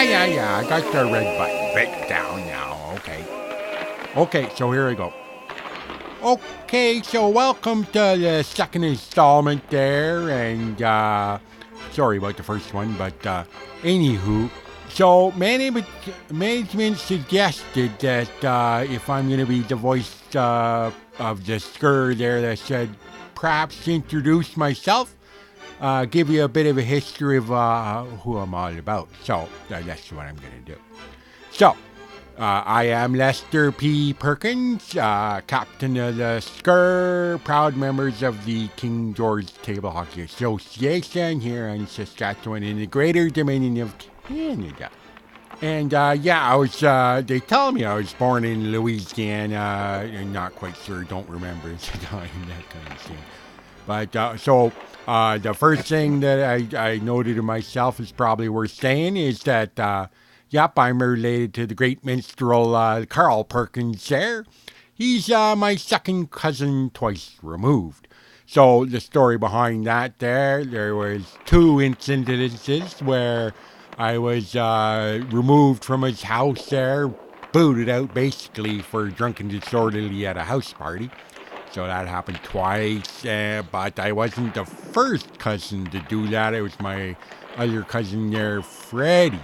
Yeah. I got the red button right down now. Okay, so here we go. Okay, so welcome to the second installment there, and sorry about the first one, but anywho, so management suggested that if I'm going to be the voice of the Skirr there, that said perhaps introduce myself, give you a bit of a history of who I'm all about. So that's what I'm going to do. So, I am Lester P. Perkins, captain of the Skirr, proud members of the King George Table Hockey Association here in Saskatchewan in the Greater Dominion of Canada. And I was, they tell me I was born in Louisiana. I'm not quite sure, don't remember at the time, that kind of thing. But the first thing that I noted of myself is probably worth saying is that, yep, I'm related to the great minstrel Carl Perkins there. He's my second cousin twice removed. So the story behind that there was two incidences where I was removed from his house there, booted out basically for drunken disorderly at a house party. So that happened twice, but I wasn't the first cousin to do that. It was my other cousin there, Freddie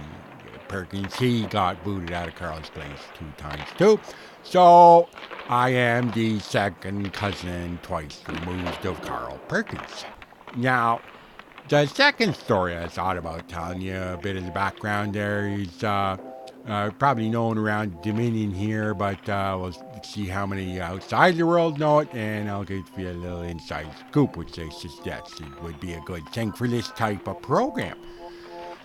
Perkins. He got booted out of Carl's place 2 times too. So I am the second cousin twice removed of Carl Perkins. Now, the second story I thought about telling you, a bit of the background there, is probably known around Dominion here, but we'll see how many outside the world know it, and I'll give you a little inside scoop, which they suggest it would be a good thing for this type of program.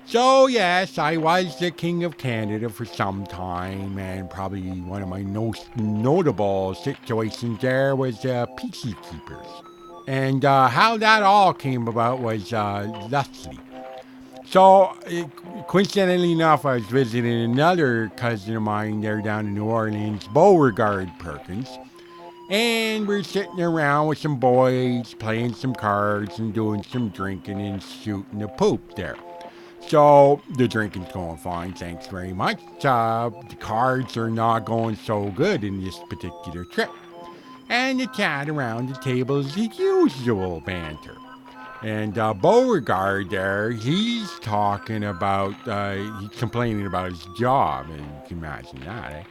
So yes, I was the King of Canada for some time, and probably one of my most notable situations there was Peacekeepers. And how that all came about was thusly. So, coincidentally enough, I was visiting another cousin of mine there down in New Orleans, Beauregard Perkins, and we're sitting around with some boys, playing some cards and doing some drinking and shooting the poop there. So, the drinking's going fine, thanks very much. The cards are not going so good in this particular trip. And the chat around the table is the usual banter. And Beauregard there, he's talking about, he's complaining about his job, and you can imagine that, eh?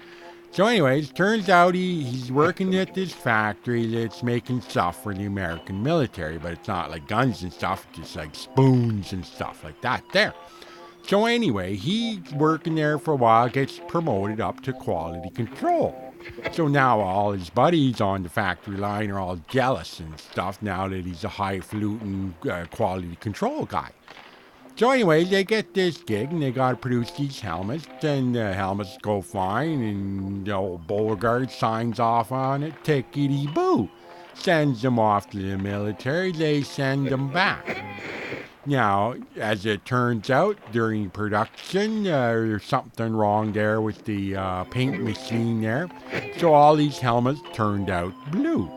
So anyways, turns out he's working at this factory that's making stuff for the American military, but it's not like guns and stuff, it's just like spoons and stuff like that there. So anyway, he's working there for a while, gets promoted up to quality control. So now all his buddies on the factory line are all jealous and stuff now that he's a highfalutin quality control guy. So anyway, they get this gig and they got to produce these helmets, and the helmets go fine, and old Beauregard signs off on it, tickety-boo. Sends them off to the military, they send them back. Now, as it turns out, during production, there's something wrong there with the paint machine there. So all these helmets turned out blue.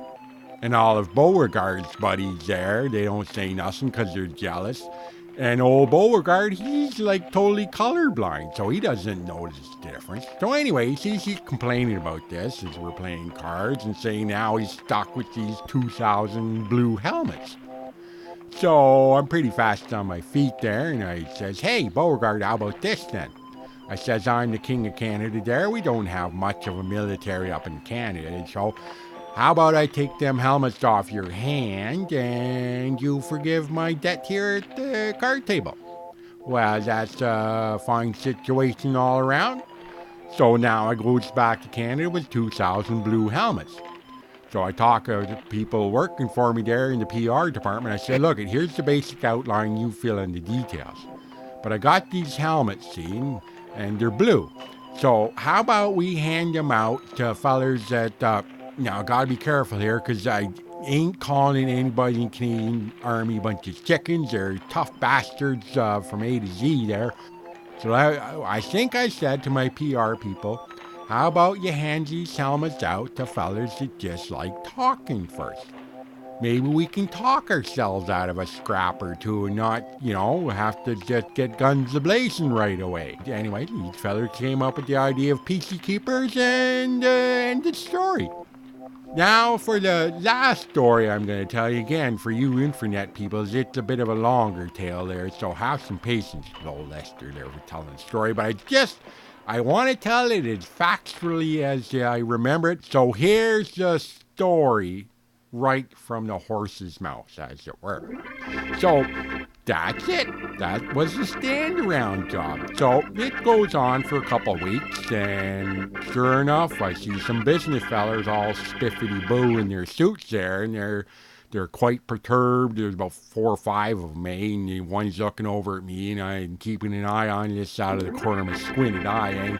And all of Beauregard's buddies there, they don't say nothing because they're jealous. And old Beauregard, he's like totally colorblind, so he doesn't notice the difference. So anyways, he's complaining about this as we're playing cards and saying now he's stuck with these 2,000 blue helmets. So I'm pretty fast on my feet there, and I says, hey, Beauregard, how about this then? I says, I'm the King of Canada there. We don't have much of a military up in Canada, so how about I take them helmets off your hand and you forgive my debt here at the card table? Well, that's a fine situation all around. So now I goes back to Canada with 2,000 blue helmets. So I talk to the people working for me there in the PR department. I say, look, here's the basic outline. You fill in the details. But I got these helmets, see, and they're blue. So how about we hand them out to fellers that, now I gotta be careful here because I ain't calling anybody in Canadian Army a bunch of chickens. They're tough bastards from A to Z there. So I think I said to my PR people, how about you hand these helmets out to fellers that just like talking first? maybe we can talk ourselves out of a scrap or two and not, have to just get guns a-blazing right away. Anyway, these fellas came up with the idea of PC keepers and end the story. Now, for the last story I'm going to tell you, again, for you internet peoples, it's a bit of a longer tale there, so have some patience, little Lester there, for telling the story. But I want to tell it as factually as I remember it. So here's the story right from the horse's mouth, as it were. So that's it. That was the stand-around job. So it goes on for a couple of weeks, and sure enough, I see some business fellers all spiffity-boo in their suits there, and they're quite perturbed. There's about 4 or 5 of them, and one's looking over at me, and I'm keeping an eye on this out of the corner of my squinted eye,